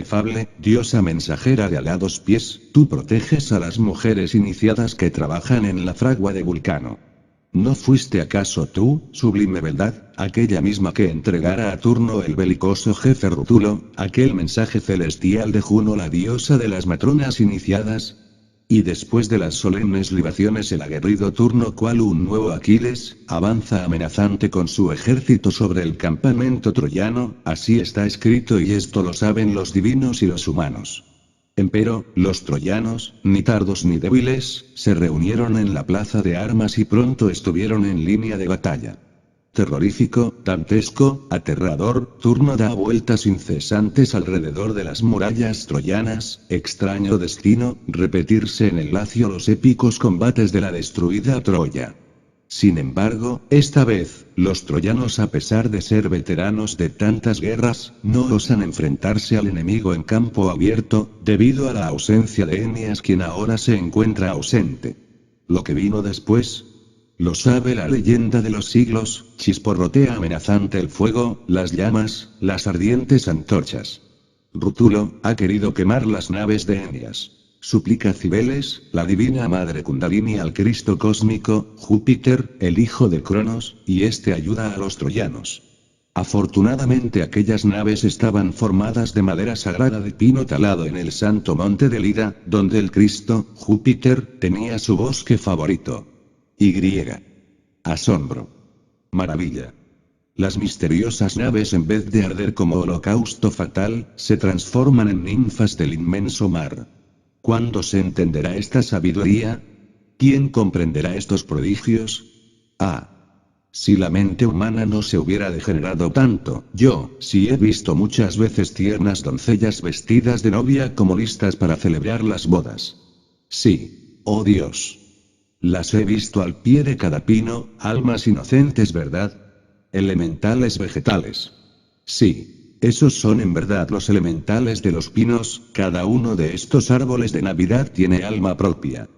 inefable, diosa mensajera de alados pies, tú proteges a las mujeres iniciadas que trabajan en la fragua de Vulcano. ¿No fuiste acaso tú, sublime beldad, aquella misma que entregara a Turno el belicoso jefe Rútulo, aquel mensaje celestial de Juno la diosa de las matronas iniciadas? Y después de las solemnes libaciones el aguerrido Turno, cual un nuevo Aquiles, avanza amenazante con su ejército sobre el campamento troyano, así está escrito y esto lo saben los divinos y los humanos. Empero, los troyanos, ni tardos ni débiles, se reunieron en la plaza de armas y pronto estuvieron en línea de batalla. Terrorífico, dantesco, aterrador, Turno da vueltas incesantes alrededor de las murallas troyanas, extraño destino, repetirse en el lacio los épicos combates de la destruida Troya. Sin embargo, esta vez, los troyanos, a pesar de ser veteranos de tantas guerras, no osan enfrentarse al enemigo en campo abierto, debido a la ausencia de Eneas, quien ahora se encuentra ausente. Lo que vino después lo sabe la leyenda de los siglos, chisporrotea amenazante el fuego, las llamas, las ardientes antorchas. Rútulo ha querido quemar las naves de Eneas. Suplica Cibeles, la divina madre Kundalini, al Cristo cósmico, Júpiter, el hijo de Cronos, y este ayuda a los troyanos. Afortunadamente aquellas naves estaban formadas de madera sagrada de pino talado en el santo monte de Lida, donde el Cristo, Júpiter, tenía su bosque favorito. Asombro. Maravilla. Las misteriosas naves, en vez de arder como holocausto fatal, se transforman en ninfas del inmenso mar. ¿Cuándo se entenderá esta sabiduría? ¿Quién comprenderá estos prodigios? Si la mente humana no se hubiera degenerado tanto, yo, sí he visto muchas veces tiernas doncellas vestidas de novia como listas para celebrar las bodas. Sí, oh Dios. Las he visto al pie de cada pino, almas inocentes, ¿verdad? Elementales vegetales. Sí, esos son en verdad los elementales de los pinos, cada uno de estos árboles de Navidad tiene alma propia.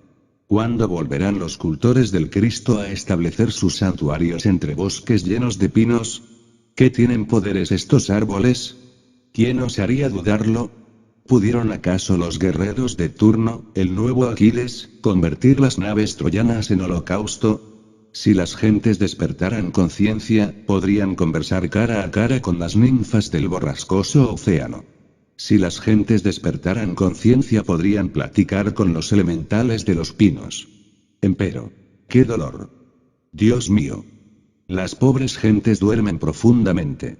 ¿Cuándo volverán los cultores del Cristo a establecer sus santuarios entre bosques llenos de pinos? ¿Qué tienen poderes estos árboles? ¿Quién osaría dudarlo? ¿Pudieron acaso los guerreros de Turno, el nuevo Aquiles, convertir las naves troyanas en holocausto? Si las gentes despertaran conciencia, podrían conversar cara a cara con las ninfas del borrascoso océano. Si las gentes despertaran conciencia, podrían platicar con los elementales de los pinos. Empero, ¡qué dolor! Dios mío. Las pobres gentes duermen profundamente.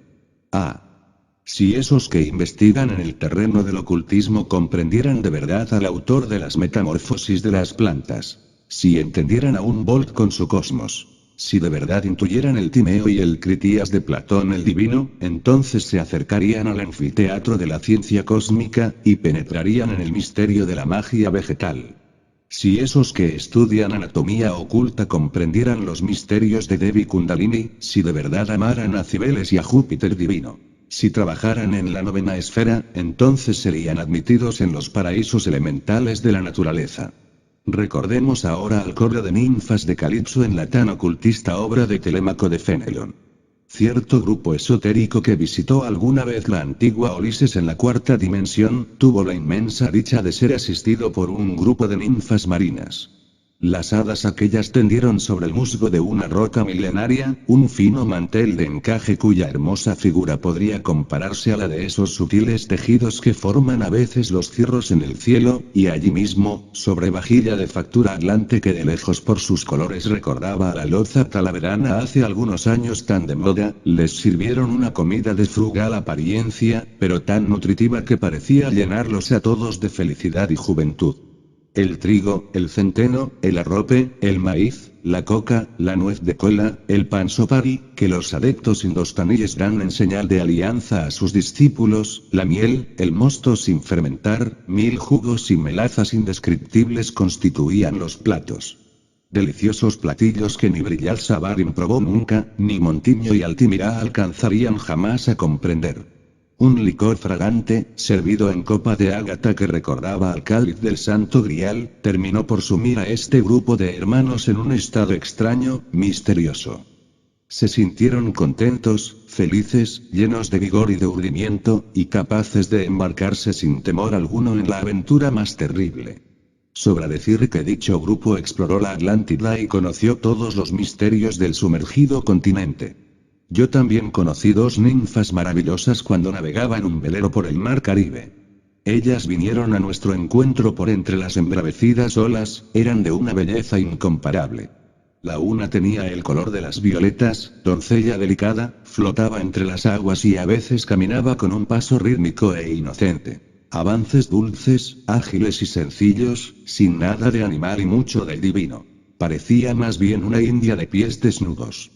Si esos que investigan en el terreno del ocultismo comprendieran de verdad al autor de las metamorfosis de las plantas. Si entendieran a Humboldt con su cosmos. Si de verdad intuyeran el Timeo y el Critías de Platón el divino, entonces se acercarían al anfiteatro de la ciencia cósmica, y penetrarían en el misterio de la magia vegetal. Si esos que estudian anatomía oculta comprendieran los misterios de Devi Kundalini, si de verdad amaran a Cibeles y a Júpiter divino. Si trabajaran en la novena esfera, entonces serían admitidos en los paraísos elementales de la naturaleza. Recordemos ahora al coro de ninfas de Calipso en la tan ocultista obra de Telémaco de Fénelon. Cierto grupo esotérico que visitó alguna vez la antigua Olises en la cuarta dimensión, tuvo la inmensa dicha de ser asistido por un grupo de ninfas marinas. Las hadas aquellas tendieron sobre el musgo de una roca milenaria, un fino mantel de encaje cuya hermosa figura podría compararse a la de esos sutiles tejidos que forman a veces los cirros en el cielo, y allí mismo, sobre vajilla de factura atlante que de lejos por sus colores recordaba a la loza talaverana hace algunos años tan de moda, les sirvieron una comida de frugal apariencia, pero tan nutritiva que parecía llenarlos a todos de felicidad y juventud. El trigo, el centeno, el arrope, el maíz, la coca, la nuez de cola, el pan sopari, que los adeptos indostaníes dan en señal de alianza a sus discípulos, la miel, el mosto sin fermentar, 1000 jugos y melazas indescriptibles constituían los platos. Deliciosos platillos que ni Brillat Savarin probó nunca, ni Montiño y Altimira alcanzarían jamás a comprender. Un licor fragante, servido en copa de ágata que recordaba al cáliz del Santo Grial, terminó por sumir a este grupo de hermanos en un estado extraño, misterioso. Se sintieron contentos, felices, llenos de vigor y de urdimiento, y capaces de embarcarse sin temor alguno en la aventura más terrible. Sobra decir que dicho grupo exploró la Atlántida y conoció todos los misterios del sumergido continente. Yo también conocí dos ninfas maravillosas cuando navegaba en un velero por el mar Caribe. Ellas vinieron a nuestro encuentro por entre las embravecidas olas, eran de una belleza incomparable. La una tenía el color de las violetas, doncella delicada, flotaba entre las aguas y a veces caminaba con un paso rítmico e inocente. Avances dulces, ágiles y sencillos, sin nada de animal y mucho de divino. Parecía más bien una india de pies desnudos.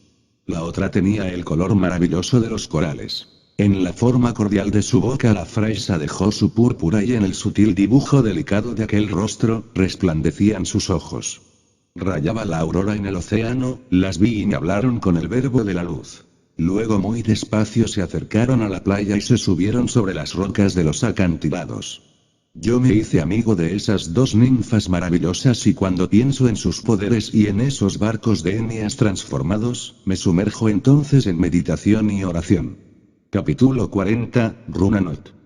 La otra tenía el color maravilloso de los corales. En la forma cordial de su boca la fresa dejó su púrpura y en el sutil dibujo delicado de aquel rostro, resplandecían sus ojos. Rayaba la aurora en el océano, las vi y me hablaron con el verbo de la luz. Luego muy despacio se acercaron a la playa y se subieron sobre las rocas de los acantilados. Yo me hice amigo de esas dos ninfas maravillosas y cuando pienso en sus poderes y en esos barcos de Eneas transformados, me sumerjo entonces en meditación y oración. Capítulo 40, Runanot.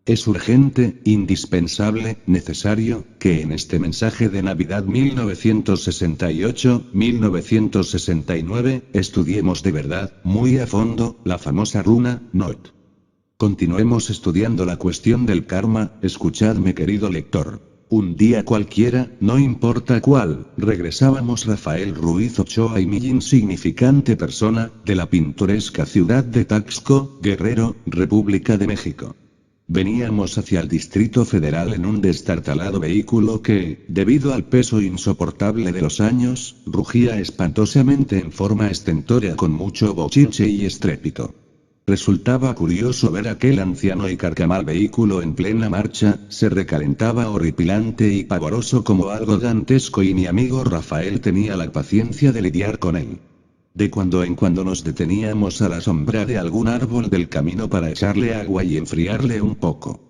Es urgente, indispensable, necesario, que en este mensaje de Navidad 1968-1969, estudiemos de verdad, muy a fondo, la famosa runa, Not. Continuemos estudiando la cuestión del karma, escuchadme querido lector. Un día cualquiera, no importa cuál, regresábamos Rafael Ruiz Ochoa y mi insignificante persona, de la pintoresca ciudad de Taxco, Guerrero, República de México. Veníamos hacia el Distrito Federal en un destartalado vehículo que, debido al peso insoportable de los años, rugía espantosamente en forma estentórea con mucho bochinche y estrépito. Resultaba curioso ver aquel anciano y carcamal vehículo en plena marcha, se recalentaba horripilante y pavoroso como algo dantesco y mi amigo Rafael tenía la paciencia de lidiar con él. De cuando en cuando nos deteníamos a la sombra de algún árbol del camino para echarle agua y enfriarle un poco.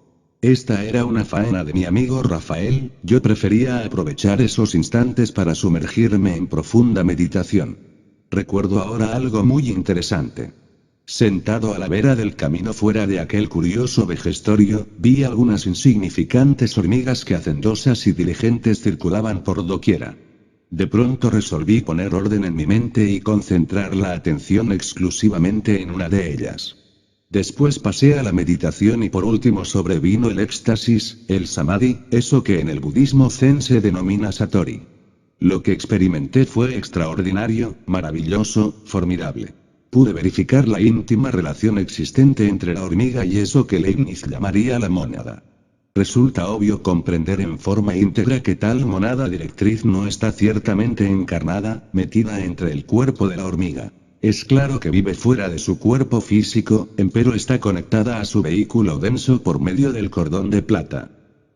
Esta era una faena de mi amigo Rafael, yo prefería aprovechar esos instantes para sumergirme en profunda meditación. Recuerdo ahora algo muy interesante. Sentado a la vera del camino fuera de aquel curioso vejestorio, vi algunas insignificantes hormigas que hacendosas y diligentes circulaban por doquiera. De pronto resolví poner orden en mi mente y concentrar la atención exclusivamente en una de ellas. Después pasé a la meditación y por último sobrevino el éxtasis, el samadhi, eso que en el budismo zen se denomina satori. Lo que experimenté fue extraordinario, maravilloso, formidable. Pude verificar la íntima relación existente entre la hormiga y eso que Leibniz llamaría la mónada. Resulta obvio comprender en forma íntegra que tal monada directriz no está ciertamente encarnada, metida entre el cuerpo de la hormiga. Es claro que vive fuera de su cuerpo físico, empero está conectada a su vehículo denso por medio del cordón de plata.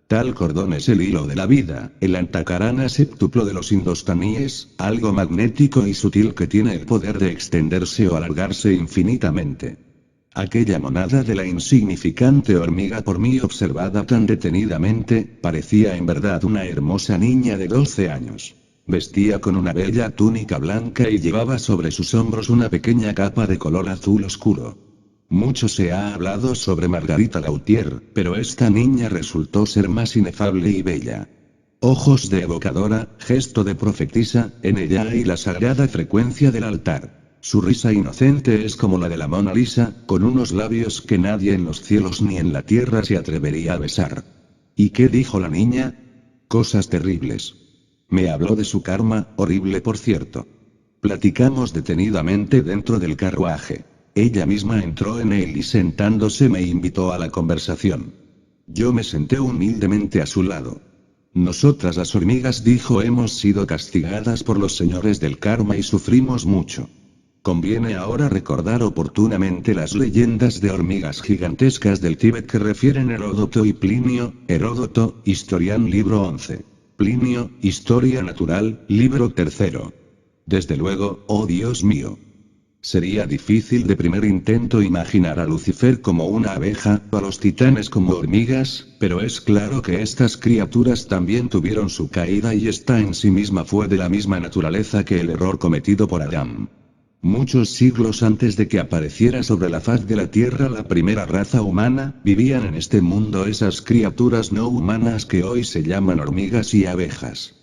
Tal cordón es el hilo de la vida, el antakarana séptuplo de los indostaníes, algo magnético y sutil que tiene el poder de extenderse o alargarse infinitamente. Aquella monada de la insignificante hormiga por mí observada tan detenidamente, parecía en verdad una hermosa niña de 12 años. Vestía con una bella túnica blanca y llevaba sobre sus hombros una pequeña capa de color azul oscuro. Mucho se ha hablado sobre Margarita Gautier, pero esta niña resultó ser más inefable y bella. Ojos de evocadora, gesto de profetisa, en ella hay la sagrada frecuencia del altar. Su risa inocente es como la de la Mona Lisa, con unos labios que nadie en los cielos ni en la tierra se atrevería a besar. ¿Y qué dijo la niña? Cosas terribles. Me habló de su karma, horrible por cierto. Platicamos detenidamente dentro del carruaje. Ella misma entró en él y sentándose me invitó a la conversación. Yo me senté humildemente a su lado. Nosotras las hormigas, dijo, hemos sido castigadas por los señores del karma y sufrimos mucho. Conviene ahora recordar oportunamente las leyendas de hormigas gigantescas del Tíbet que refieren Heródoto y Plinio, Heródoto, Historian libro 11. Plinio, Historia Natural, libro 3. Desde luego, oh Dios mío. Sería difícil de primer intento imaginar a Lucifer como una abeja, a los titanes como hormigas, pero es claro que estas criaturas también tuvieron su caída y esta en sí misma fue de la misma naturaleza que el error cometido por Adán. Muchos siglos antes de que apareciera sobre la faz de la Tierra la primera raza humana, vivían en este mundo esas criaturas no humanas que hoy se llaman hormigas y abejas.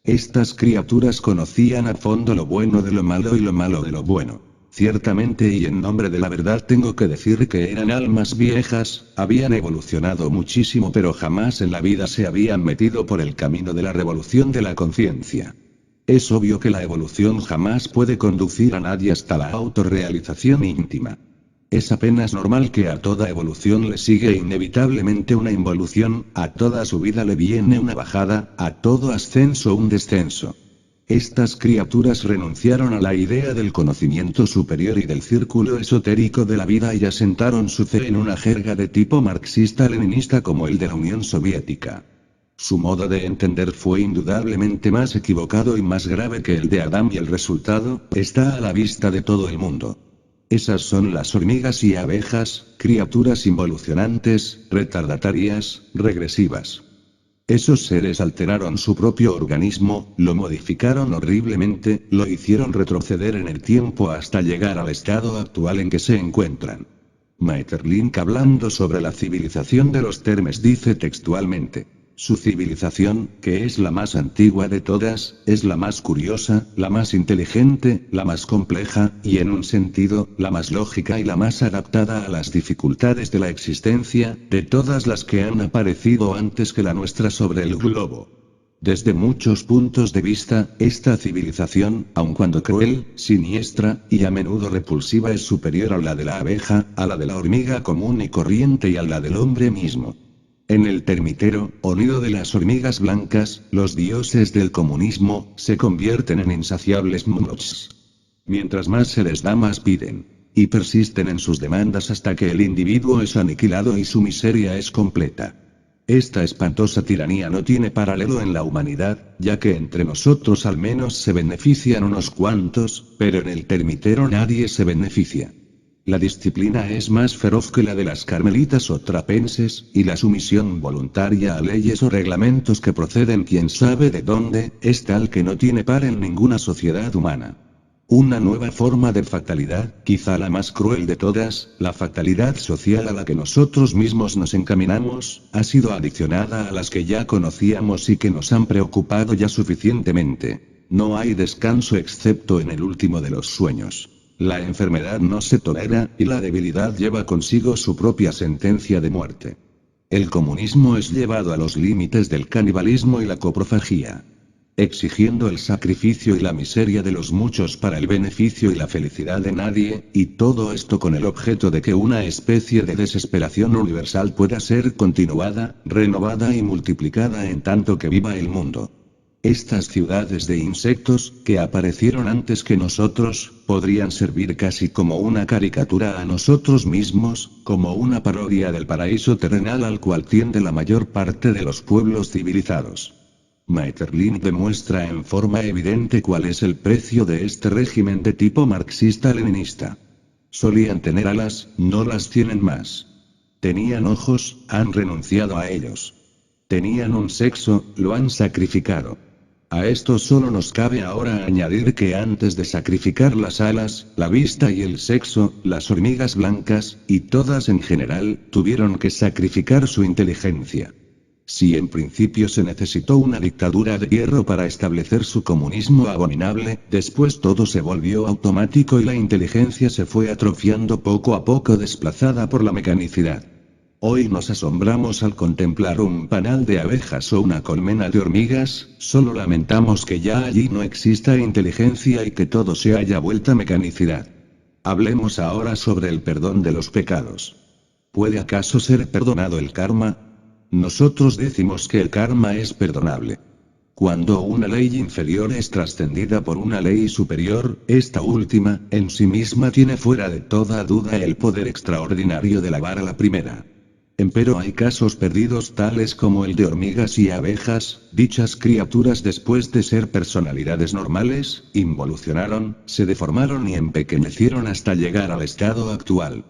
Estas criaturas conocían a fondo lo bueno de lo malo y lo malo de lo bueno. Ciertamente y en nombre de la verdad tengo que decir que eran almas viejas, habían evolucionado muchísimo pero jamás en la vida se habían metido por el camino de la revolución de la conciencia. Es obvio que la evolución jamás puede conducir a nadie hasta la autorrealización íntima. Es apenas normal que a toda evolución le sigue inevitablemente una involución, a toda subida le viene una bajada, a todo ascenso un descenso. Estas criaturas renunciaron a la idea del conocimiento superior y del círculo esotérico de la vida y asentaron su fe en una jerga de tipo marxista-leninista como el de la Unión Soviética. Su modo de entender fue indudablemente más equivocado y más grave que el de Adam y el resultado está a la vista de todo el mundo. Esas son las hormigas y abejas, criaturas involucionantes, retardatarias, regresivas. Esos seres alteraron su propio organismo, lo modificaron horriblemente, lo hicieron retroceder en el tiempo hasta llegar al estado actual en que se encuentran. Maeterlinck hablando sobre la civilización de los Termes dice textualmente. Su civilización, que es la más antigua de todas, es la más curiosa, la más inteligente, la más compleja, y en un sentido, la más lógica y la más adaptada a las dificultades de la existencia, de todas las que han aparecido antes que la nuestra sobre el globo. Desde muchos puntos de vista, esta civilización, aun cuando cruel, siniestra, y a menudo repulsiva es superior a la de la abeja, a la de la hormiga común y corriente y a la del hombre mismo. En el termitero, o nido de las hormigas blancas, los dioses del comunismo, se convierten en insaciables monstruos. Mientras más se les da más piden. Y persisten en sus demandas hasta que el individuo es aniquilado y su miseria es completa. Esta espantosa tiranía no tiene paralelo en la humanidad, ya que entre nosotros al menos se benefician unos cuantos, pero en el termitero nadie se beneficia. La disciplina es más feroz que la de las carmelitas o trapenses, y la sumisión voluntaria a leyes o reglamentos que proceden quién sabe de dónde, es tal que no tiene par en ninguna sociedad humana. Una nueva forma de fatalidad, quizá la más cruel de todas, la fatalidad social a la que nosotros mismos nos encaminamos, ha sido adicionada a las que ya conocíamos y que nos han preocupado ya suficientemente. No hay descanso excepto en el último de los sueños. La enfermedad no se tolera, y la debilidad lleva consigo su propia sentencia de muerte. El comunismo es llevado a los límites del canibalismo y la coprofagia. Exigiendo el sacrificio y la miseria de los muchos para el beneficio y la felicidad de nadie, y todo esto con el objeto de que una especie de desesperación universal pueda ser continuada, renovada y multiplicada en tanto que viva el mundo. Estas ciudades de insectos, que aparecieron antes que nosotros, podrían servir casi como una caricatura a nosotros mismos, como una parodia del paraíso terrenal al cual tiende la mayor parte de los pueblos civilizados. Maeterlinck demuestra en forma evidente cuál es el precio de este régimen de tipo marxista-leninista. Solían tener alas, no las tienen más. Tenían ojos, han renunciado a ellos. Tenían un sexo, lo han sacrificado. A esto solo nos cabe ahora añadir que antes de sacrificar las alas, la vista y el sexo, las hormigas blancas, y todas en general, tuvieron que sacrificar su inteligencia. Si en principio se necesitó una dictadura de hierro para establecer su comunismo abominable, después todo se volvió automático y la inteligencia se fue atrofiando poco a poco desplazada por la mecanicidad. Hoy nos asombramos al contemplar un panal de abejas o una colmena de hormigas, solo lamentamos que ya allí no exista inteligencia y que todo se haya vuelto mecanicidad. Hablemos ahora sobre el perdón de los pecados. ¿Puede acaso ser perdonado el karma? Nosotros decimos que el karma es perdonable. Cuando una ley inferior es trascendida por una ley superior, esta última, en sí misma tiene fuera de toda duda el poder extraordinario de lavar a la primera. Empero hay casos perdidos tales como el de hormigas y abejas, dichas criaturas después de ser personalidades normales, involucionaron, se deformaron y empequeñecieron hasta llegar al estado actual.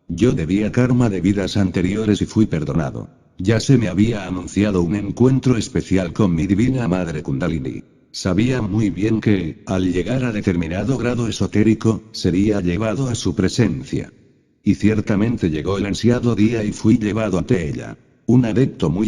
Yo debía karma de vidas anteriores y fui perdonado. Ya se me había anunciado un encuentro especial con mi divina madre Kundalini. Sabía muy bien que, al llegar a determinado grado esotérico, sería llevado a su presencia. Y ciertamente llegó el ansiado día y fui llevado ante ella. Un adepto muy